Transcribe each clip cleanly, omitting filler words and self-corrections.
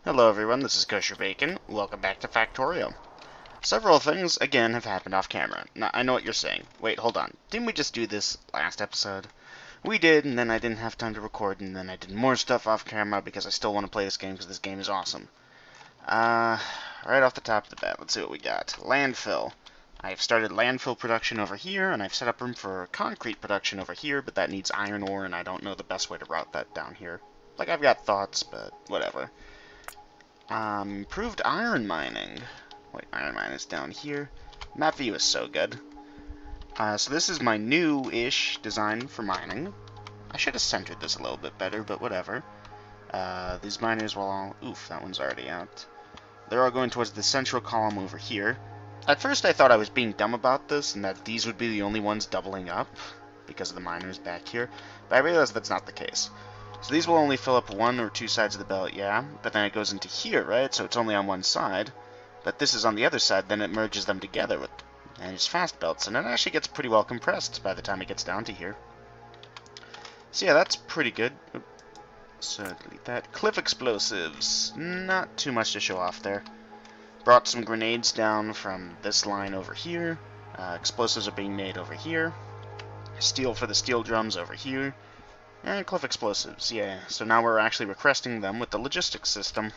Hello everyone, this is Kosher Bacon. Welcome back to Factorio. Several things, again, have happened off camera. Now, I know what you're saying. Wait, hold on. Didn't we just do this last episode? We did, and then I didn't have time to record, and then I did more stuff off camera because I still want to play this game because this game is awesome. Right off the top of the bat, let's see what we got. Landfill. I've started landfill production over here, and I've set up room for concrete production over here, but that needs iron ore, and I don't know the best way to route that down here. Like, I've got thoughts, but whatever. Improved iron mining. Wait, iron mine is down here. Map view is so good. So this is my new-ish design for mining. I should have centered this a little bit better, but whatever. These miners will all... Oof, that one's already out. They're all going towards the central column over here. At first I thought I was being dumb about this, and that these would be the only ones doubling up, because of the miners back here. But I realized that's not the case. So these will only fill up one or two sides of the belt, yeah, but then it goes into here, right? So it's only on one side. But this is on the other side, then it merges them together with and it's fast belts, and it actually gets pretty well compressed by the time it gets down to here. So yeah, that's pretty good. So delete that. Cliff explosives. Not too much to show off there. Brought some grenades down from this line over here. Explosives are being made over here. Steel for the steel drums over here. And cliff explosives, yeah. So now we're actually requesting them with the logistics system.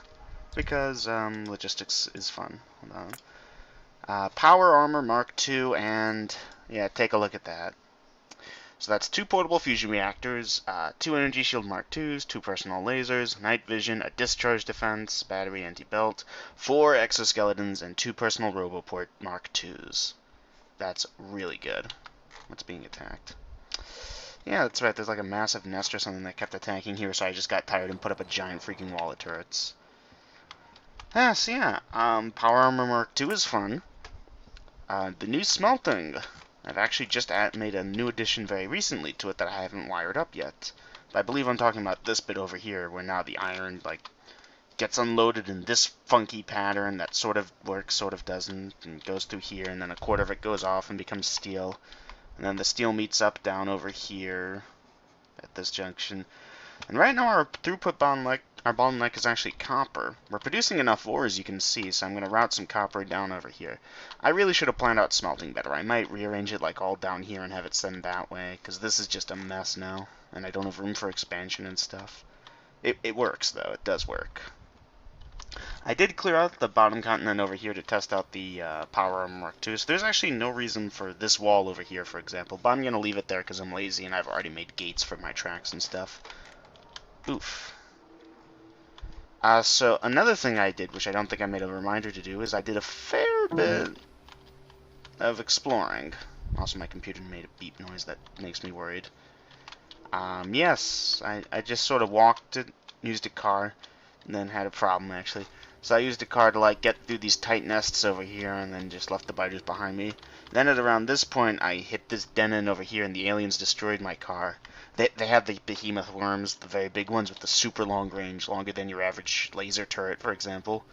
Because, logistics is fun. Hold on. Power Armor Mark II, and, yeah, take a look at that. So that's 2 portable fusion reactors, 2 energy shield Mark IIs, 2 personal lasers, night vision, a discharge defense, battery anti-belt, 4 exoskeletons, and 2 personal roboport Mark IIs. That's really good. What's being attacked? Yeah, that's right, there's like a massive nest or something that kept attacking here, so I just got tired and put up a giant freaking wall of turrets. So yeah, Power Armor Mark II is fun. The new smelting. I've actually just made a new addition very recently to it that I haven't wired up yet. But I believe I'm talking about this bit over here, where now the iron, like, gets unloaded in this funky pattern that sort of works, sort of doesn't, and goes through here, and then a quarter of it goes off and becomes steel. And then the steel meets up down over here at this junction. And right now our throughput bottleneck is actually copper. We're producing enough ore, as you can see, so I'm going to route some copper down over here. I really should have planned out smelting better. I might rearrange it like all down here and have it send that way, because this is just a mess now, and I don't have room for expansion and stuff. It works, though. It does work. I did clear out the bottom continent over here to test out the Power Armor Mark II, so there's actually no reason for this wall over here, for example, but I'm going to leave it there because I'm lazy and I've already made gates for my tracks and stuff. Oof. So another thing I did, which I don't think I made a reminder to do, is I did a fair bit of exploring. Also, my computer made a beep noise that makes me worried. Yes, I just sort of walked it, used a car, and then had a problem, actually. So I used a car to, like, get through these tight nests over here, and then just left the biters behind me. Then at around this point, I hit this den in over here, and the aliens destroyed my car. They have the behemoth worms, the very big ones with the super long range, longer than your average laser turret, for example.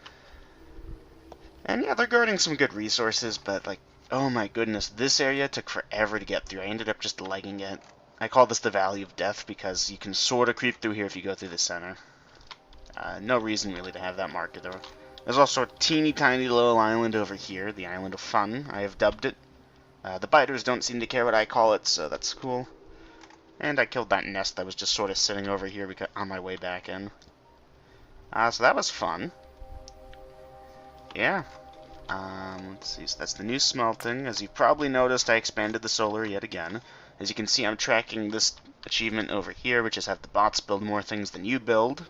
And yeah, they're guarding some good resources, but, like, oh my goodness, this area took forever to get through. I ended up just legging it. I call this the Valley of Death because you can sort of creep through here if you go through the center. No reason really to have that marker though. There's also a teeny tiny little island over here, the Island of Fun, I have dubbed it. The biters don't seem to care what I call it, so that's cool. And I killed that nest that was just sort of sitting over here on my way back in. So that was fun. Yeah. Let's see, so that's the new smelting. As you've probably noticed, I expanded the solar yet again. As you can see, I'm tracking this achievement over here, which is have the bots build more things than you build.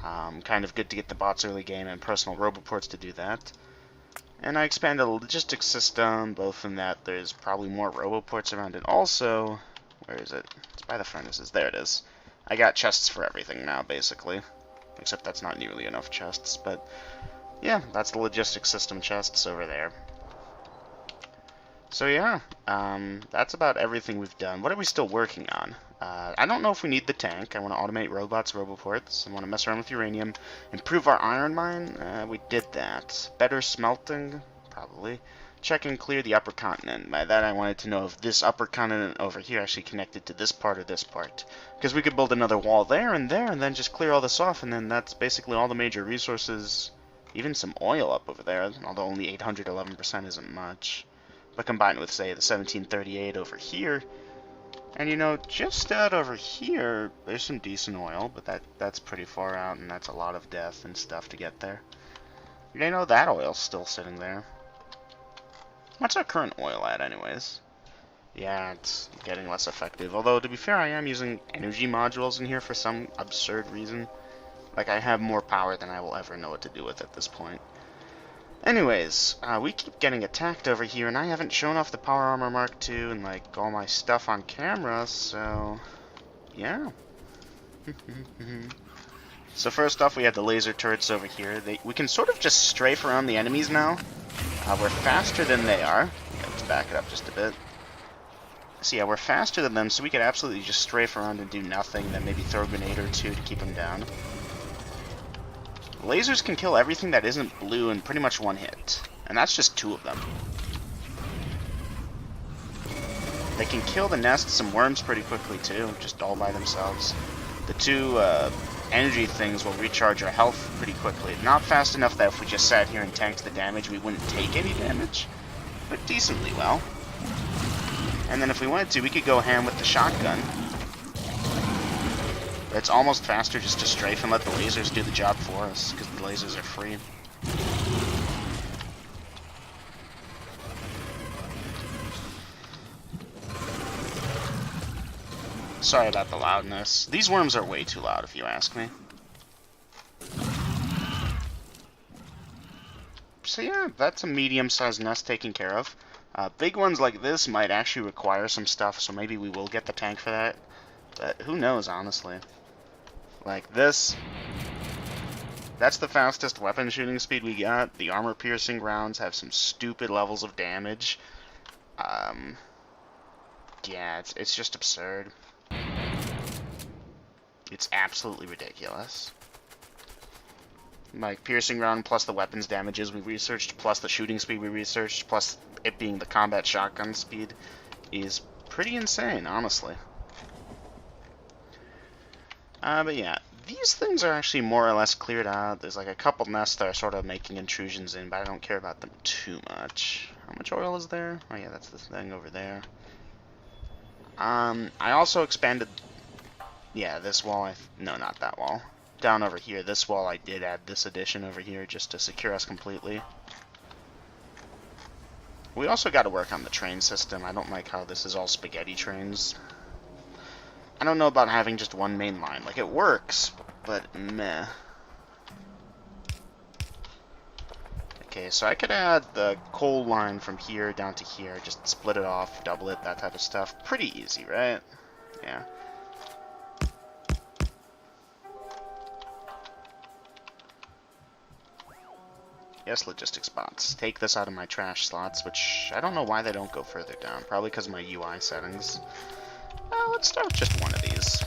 Kind of good to get the bots early game and personal roboports to do that. And I expanded the logistics system, both in that there's probably more roboports around, and also, where is it? It's by the furnaces. There it is. I got chests for everything now, basically. Except that's not nearly enough chests, but yeah, that's the logistics system chests over there. So yeah, that's about everything we've done. What are we still working on? I don't know if we need the tank. I want to automate robots, roboports. I want to mess around with uranium. Improve our iron mine? We did that. Better smelting? Probably. check and clear the upper continent. By that I wanted to know if this upper continent over here actually connected to this part or this part. Because we could build another wall there, and then just clear all this off, and then that's basically all the major resources, even some oil up over there, although only 811% isn't much. But combined with, say, the 1738 over here, and you know, just out over here, there's some decent oil, but that's pretty far out, and that's a lot of death and stuff to get there. You know, that oil's still sitting there. What's our current oil at, anyways? Yeah, it's getting less effective. Although, to be fair, I am using energy modules in here for some absurd reason. Like, I have more power than I will ever know what to do with at this point. Anyways, we keep getting attacked over here, and I haven't shown off the Power Armor Mark II and, like, all my stuff on camera, so... yeah. So first off, we have the laser turrets over here. We can sort of just strafe around the enemies now. We're faster than they are. Yeah, let's back it up just a bit. So yeah, we're faster than them, so we could absolutely just strafe around and do nothing, then maybe throw a grenade or two to keep them down. Lasers can kill everything that isn't blue in pretty much one hit. And that's just 2 of them. They can kill the nests and worms pretty quickly too, just all by themselves. The 2 energy things will recharge our health pretty quickly. Not fast enough that if we just sat here and tanked the damage, we wouldn't take any damage, but decently well. And then if we wanted to, we could go ham with the shotgun. But it's almost faster just to strafe and let the lasers do the job for us, because the lasers are free. Sorry about the loudness. These worms are way too loud, if you ask me. So yeah, that's a medium-sized nest taken care of. Big ones like this might actually require some stuff, so maybe we will get the tank for that. But who knows, honestly. Like this, that's the fastest weapon shooting speed we got. The armor-piercing rounds have some stupid levels of damage. Yeah, it's just absurd. It's absolutely ridiculous. Like, piercing round plus the weapons damages we researched, plus the shooting speed we researched, plus it being the combat shotgun speed, is pretty insane, honestly. But yeah, these things are actually more or less cleared out. There's like a couple nests that are sort of making intrusions in, but I don't care about them too much. How much oil is there? Oh yeah, that's the thing over there. I also expanded... yeah, this wall, no, not that wall. Down over here, this wall, I did add this addition over here just to secure us completely. We also got to work on the train system. I don't like how this is all spaghetti trains. I don't know about having just one main line. Like, it works, but meh. Okay, so I could add the coal line from here down to here, just split it off, double it, that type of stuff. Pretty easy, right? Yeah. Yes, logistics bots. Take this out of my trash slots, which I don't know why they don't go further down. Probably because of my UI settings. Well, let's start with just one of these.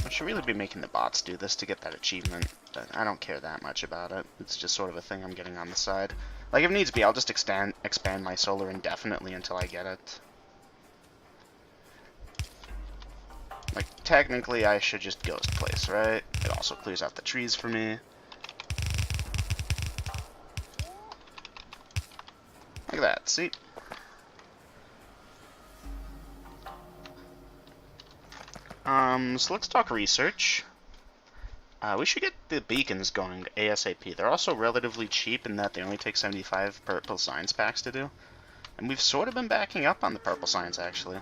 I should really be making the bots do this to get that achievement, but I don't care that much about it. It's just sort of a thing I'm getting on the side. Like, if needs be, I'll just expand my solar indefinitely until I get it. Like, technically, I should just ghost place, right? It also clears out the trees for me. Like that, see? So let's talk research. We should get the beacons going ASAP. They're also relatively cheap in that they only take 75 purple science packs to do. And we've sort of been backing up on the purple science, actually.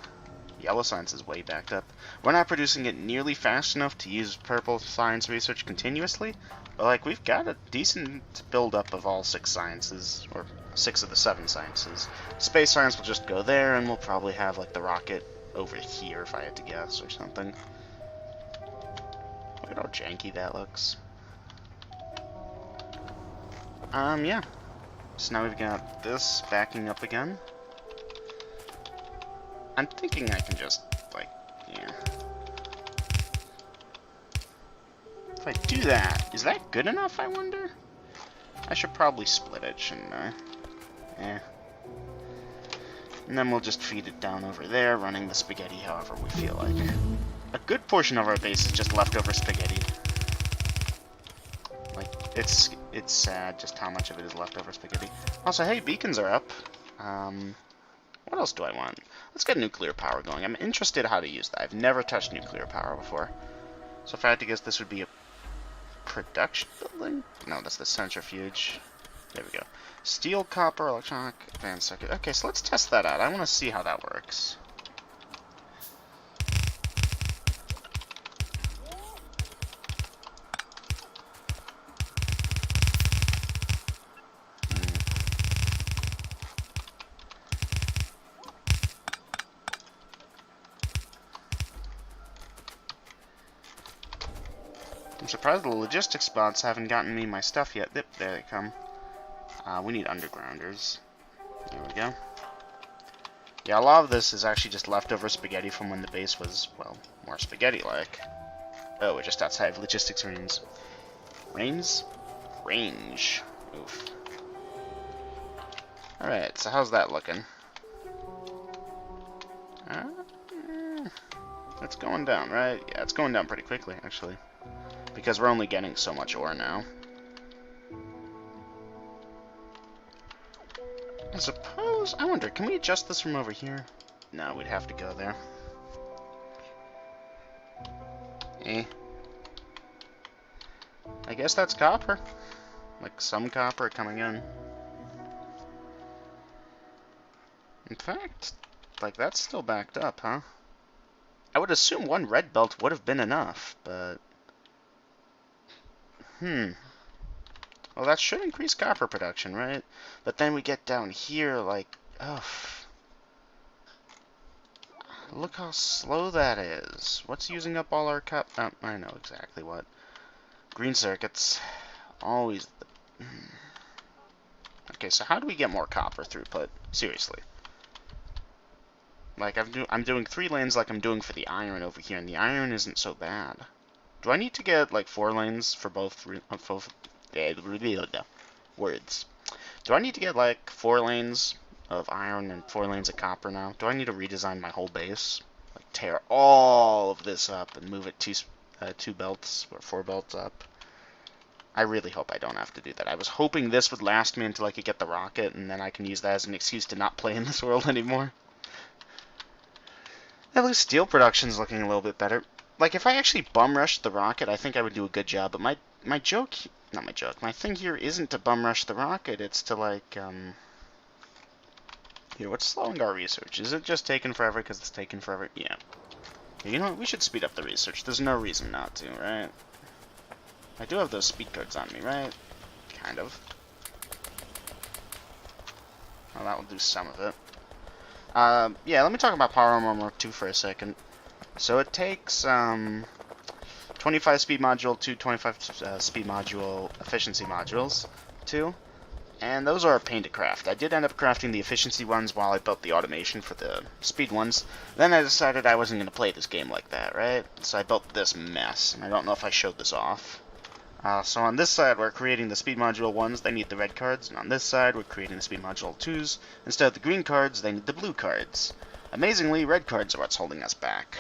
Yellow science is way backed up. We're not producing it nearly fast enough to use purple science research continuously, but like we've got a decent build-up of all 6 sciences, or 6 of the 7 sciences. Space science will just go there, and we'll probably have like the rocket over here if I had to guess, or something. Look at how janky that looks. Yeah. So now we've got this backing up again. I'm thinking I can just, like, yeah. If I do that, is that good enough, I wonder? I should probably split it, shouldn't I? Eh. And then we'll just feed it down over there, running the spaghetti however we feel like. A good portion of our base is just leftover spaghetti. Like, it's sad just how much of it is leftover spaghetti. Also, hey, beacons are up. What else do I want? Let's get nuclear power going. I'm interested how to use that. I've never touched nuclear power before. So if I had to guess, this would be a production building? No, that's the centrifuge. There we go. Steel, copper, electronic, advanced circuit. Okay, so let's test that out. I want to see how that works. I'm surprised the logistics spots haven't gotten me my stuff yet. Yep, there they come. We need undergrounders. There we go. Yeah, a lot of this is actually just leftover spaghetti from when the base was, well, more spaghetti-like. Oh, we're just outside of logistics range. Range. Oof. Alright, so how's that looking? It's going down, right? Yeah, it's going down pretty quickly, actually. Because we're only getting so much ore now. I suppose... I wonder, can we adjust this from over here? No, we'd have to go there. I guess that's copper. Like, some copper coming in. In fact, like, that's still backed up, huh? I would assume one red belt would have been enough, but... Well, that should increase copper production, right? But then we get down here, like, oh. Look how slow that is. What's using up all our I know exactly what. Green circuits. Always the... Okay, so how do we get more copper throughput? Seriously. Like, I'm doing 3 lanes like I'm doing for the iron over here, and the iron isn't so bad. Do I need to get, like, 4 lanes for both... words. Do I need to get, like, 4 lanes of iron and 4 lanes of copper now? Do I need to redesign my whole base? Like, tear all of this up and move it 2 belts or 4 belts up? I really hope I don't have to do that. I was hoping this would last me until I could get the rocket, and then I can use that as an excuse to not play in this world anymore. At least steel production's looking a little bit better. Like, if I actually bum rushed the rocket, I think I would do a good job, but my joke... Not my joke. My thing here isn't to bum rush the rocket, it's to, like, Here, what's slowing our research? Is it just taking forever because it's taking forever? Yeah. You know what? We should speed up the research. There's no reason not to, right? I do have those speed cards on me, right? Kind of. Well, that will do some of it. Yeah, let me talk about Power Armor Mark II for a second. So it takes, 25 speed module to 25 speed module efficiency modules, too. And those are a pain to craft. I did end up crafting the efficiency ones while I built the automation for the speed ones. Then I decided I wasn't going to play this game like that, right? So I built this mess, and I don't know if I showed this off. So on this side, we're creating the speed module 1s, they need the red cards, and on this side, we're creating the speed module 2s. Instead of the green cards, they need the blue cards. Amazingly, red cards are what's holding us back,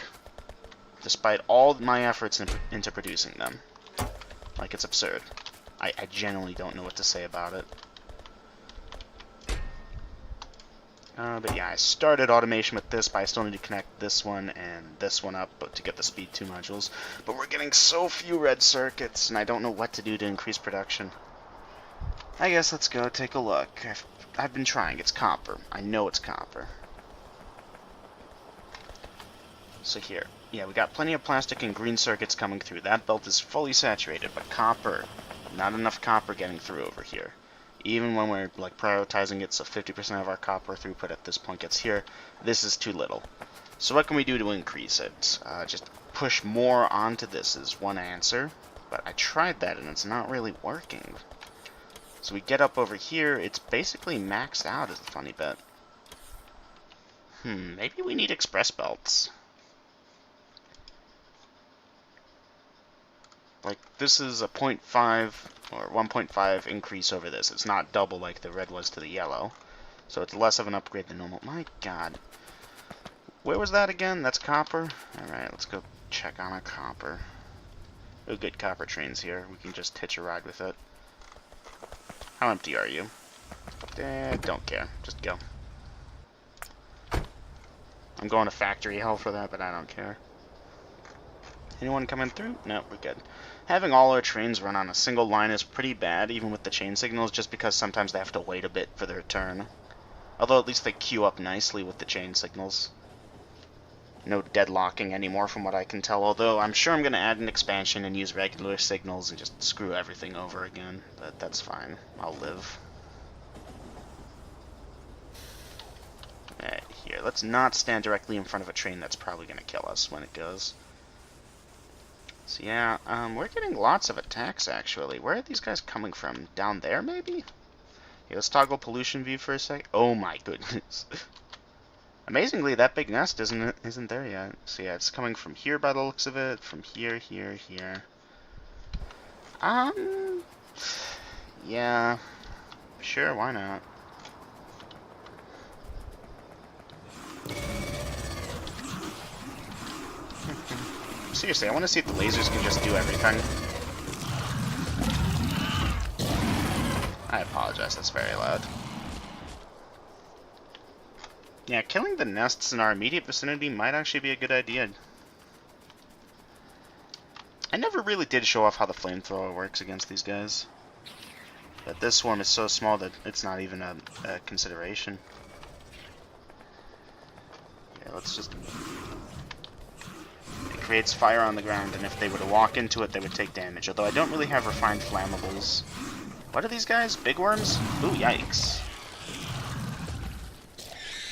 despite all my efforts into producing them. Like, it's absurd. I genuinely don't know what to say about it. But yeah, I started automation with this, but I still need to connect this one and this one up to get the speed 2 modules. But we're getting so few red circuits, and I don't know what to do to increase production. I guess let's go take a look. I've been trying. It's copper. I know it's copper. So here. Yeah, we got plenty of plastic and green circuits coming through. That belt is fully saturated, but copper. Not enough copper getting through over here. Even when we're like prioritizing it so 50% of our copper throughput at this point gets here, this is too little. So what can we do to increase it? Just push more onto this is one answer, but I tried that and it's not really working. So we get up over here, it's basically maxed out is a funny bit. Maybe we need express belts. Like, this is a 0.5 or 1.5 increase over this. It's not double like the red was to the yellow. So it's less of an upgrade than normal. My god. Where was that again? That's copper? Alright, let's go check on our copper. Oh, good copper trains here. We can just hitch a ride with it. How empty are you? Don't care. Just go. I'm going to factory hell for that, but I don't care. Anyone coming through? No, we're good. Having all our trains run on a single line is pretty bad, even with the chain signals, just because sometimes they have to wait a bit for their turn. Although at least they queue up nicely with the chain signals. No deadlocking anymore from what I can tell, although I'm sure I'm going to add an expansion and use regular signals and just screw everything over again, but that's fine. I'll live. Alright, here. Let's not stand directly in front of a train that's probably going to kill us when it goes. So yeah, we're getting lots of attacks, actually. Where are these guys coming from? Down there, maybe? Here, let's toggle pollution view for a sec. Oh my goodness. Amazingly, that big nest isn't there yet. So yeah, it's coming from here by the looks of it. From here, here, here. Yeah. Sure, why not? Seriously, I want to see if the lasers can just do everything. I apologize, that's very loud. Yeah, killing the nests in our immediate vicinity might actually be a good idea. I never really did show off how the flamethrower works against these guys. But this swarm is so small that it's not even a consideration. Yeah, let's just... It creates fire on the ground, and if they were to walk into it, they would take damage. Although I don't really have refined flammables. What are these guys? Big worms? Ooh, yikes.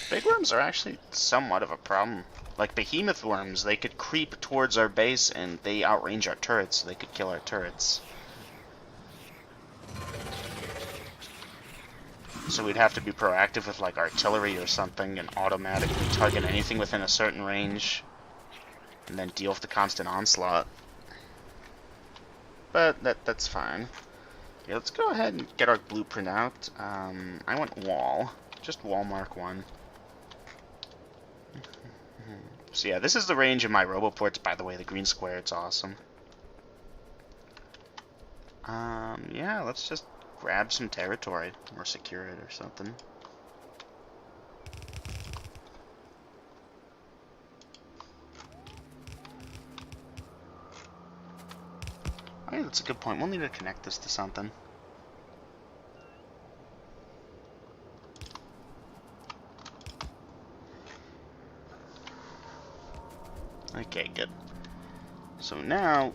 Big worms are actually somewhat of a problem. Like behemoth worms, they could creep towards our base and they outrange our turrets, so they could kill our turrets. So we'd have to be proactive with like artillery or something and automatically target anything within a certain range. And then deal with the constant onslaught. But that's fine. Yeah, let's go ahead and get our blueprint out. I want wall. Just wall mark 1. So yeah, this is the range of my roboports, by the way, the green square, it's awesome. Yeah, let's just grab some territory, or secure it or something. Oh yeah, that's a good point. We'll need to connect this to something. Okay, good. So now,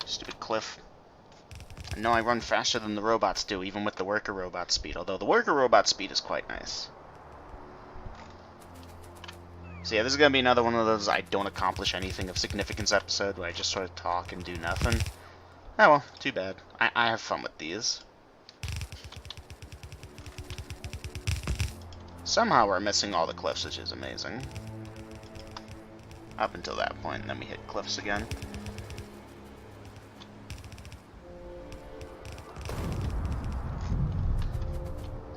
stupid cliff. I know I run faster than the robots do, even with the worker robot speed, although the worker robot speed is quite nice. So yeah, this is going to be another one of those I don't accomplish anything of significance episode, where I just sort of talk and do nothing. Oh well, too bad. I have fun with these. Somehow we're missing all the cliffs, which is amazing. Up until that point, and then we hit cliffs again.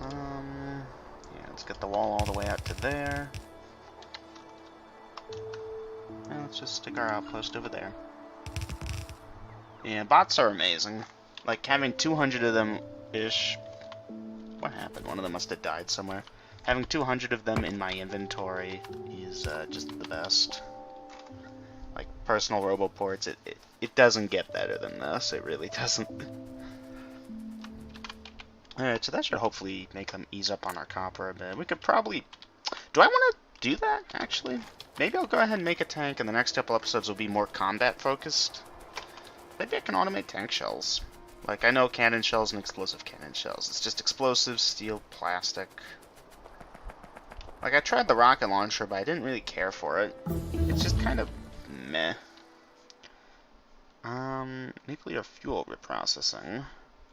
Yeah, let's get the wall all the way out to there. And let's just stick our outpost over there. Yeah, bots are amazing. Like, having 200 of them-ish... What happened? One of them must have died somewhere. Having 200 of them in my inventory is just the best. Like, personal roboports, it doesn't get better than this. It really doesn't. Alright, so that should hopefully make them ease up on our copper a bit. We could probably... Do I want to do that, actually? Maybe I'll go ahead and make a tank, and the next couple episodes will be more combat-focused. Maybe I can automate tank shells. Like, I know cannon shells and explosive cannon shells. It's just explosives, steel, plastic. Like, I tried the rocket launcher, but I didn't really care for it. It's just kind of meh. Nuclear fuel reprocessing.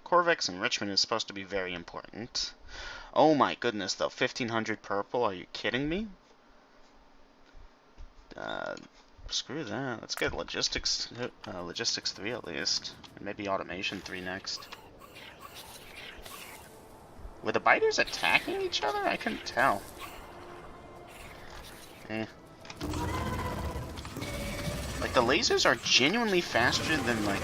Corvex enrichment is supposed to be very important. Oh my goodness, though. 1500 purple? Are you kidding me? Screw that. Let's get logistics 3 at least. And maybe automation 3 next. Were the biters attacking each other? I couldn't tell. Eh. Like, the lasers are genuinely faster than, like...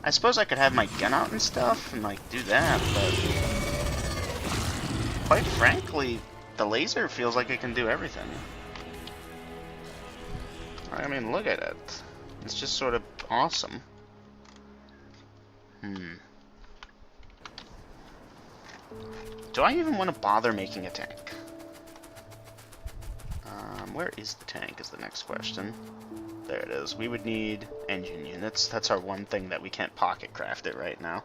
I suppose I could have my gun out and stuff and, like, do that, but... Quite frankly, the laser feels like it can do everything. I mean, look at it. It's just sort of awesome. Do I even want to bother making a tank? Where is the tank is the next question. There it is. We would need engine units. That's our one thing that we can't pocket craft it right now.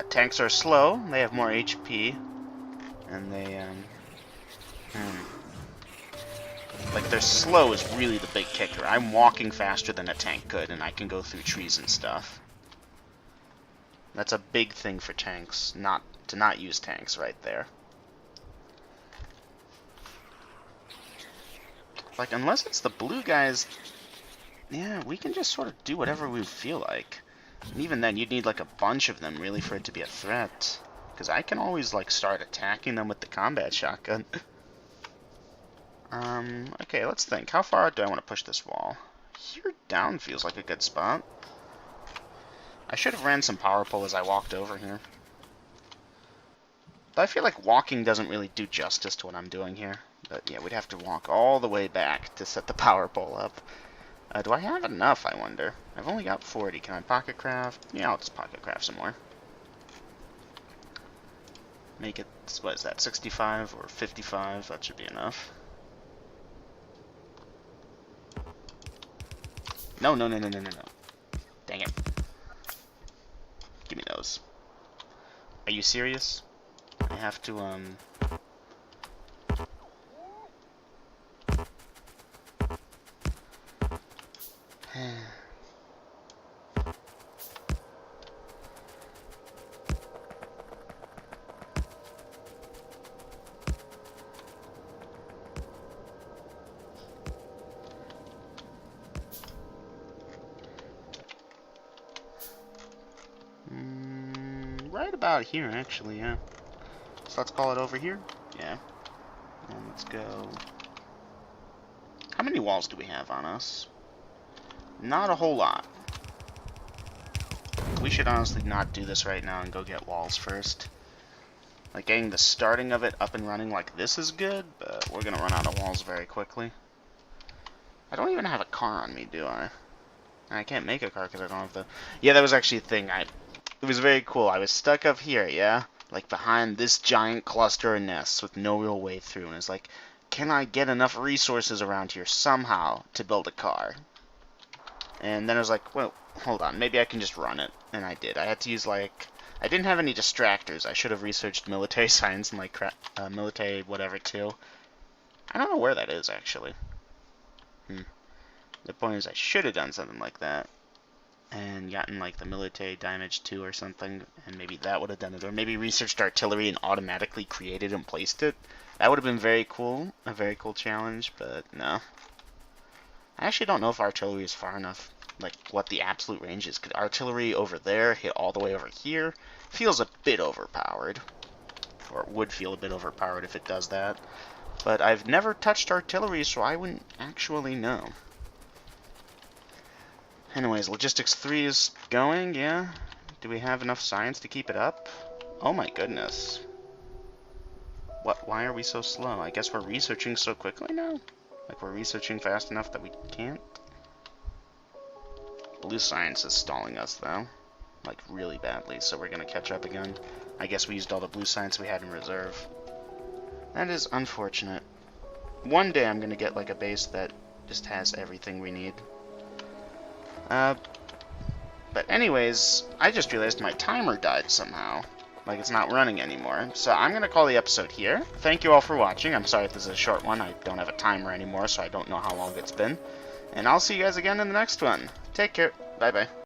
Tanks are slow. They have more HP. And they, like, they're slow is really the big kicker. I'm walking faster than a tank could, and I can go through trees and stuff. That's a big thing for tanks, to not use tanks right there. Like, unless it's the blue guys, yeah, we can just sort of do whatever we feel like. And even then, you'd need, like, a bunch of them, really, for it to be a threat. Because I can always, like, start attacking them with the combat shotgun. Okay, let's think. How far do I want to push this wall? Here down feels like a good spot. I should have ran some power pole as I walked over here. But I feel like walking doesn't really do justice to what I'm doing here. But yeah, we'd have to walk all the way back to set the power pole up. Do I have enough, I wonder? I've only got 40. Can I pocket craft? Yeah, I'll just pocket craft some more. Make it, what is that, 65 or 55? That should be enough. No. Dang it. Give me those. Are you serious? I have to, right about here, actually, yeah. So let's call it over here. Yeah. And let's go. How many walls do we have on us? Not a whole lot. We should honestly not do this right now and go get walls first. Like, getting the starting of it up and running like this is good, but we're gonna run out of walls very quickly. I don't even have a car on me, do I? I can't make a car because I don't have the... Yeah, that was actually a thing. It was very cool. I was stuck up here, yeah? Like, behind this giant cluster of nests with no real way through. And it's like, can I get enough resources around here somehow to build a car? And then I was like, well, hold on. Maybe I can just run it. And I did. I had to use, like... I didn't have any distractors. I should have researched military science and, like, military whatever, too. I don't know where that is, actually. The point is, I should have done something like that. And gotten, like, the military damage 2 or something. And maybe that would have done it. Or maybe researched artillery and automatically created and placed it. That would have been very cool. A very cool challenge, but no. I actually don't know if artillery is far enough. Like, what the absolute range is. Could artillery over there hit all the way over here? Feels a bit overpowered. Or it would feel a bit overpowered if it does that. But I've never touched artillery, so I wouldn't actually know. Anyways, Logistics 3 is going, yeah? Do we have enough science to keep it up? Oh my goodness. What? Why are we so slow? I guess we're researching so quickly now? Like, we're researching fast enough that we can't? Blue science is stalling us, though. Like, really badly, so we're gonna catch up again. I guess we used all the blue science we had in reserve. That is unfortunate. One day I'm gonna get, like, a base that just has everything we need. But anyways, I just realized my timer died somehow. Like, it's not running anymore. So I'm gonna call the episode here. Thank you all for watching. I'm sorry if this is a short one. I don't have a timer anymore, so I don't know how long it's been. And I'll see you guys again in the next one. Take care. Bye-bye.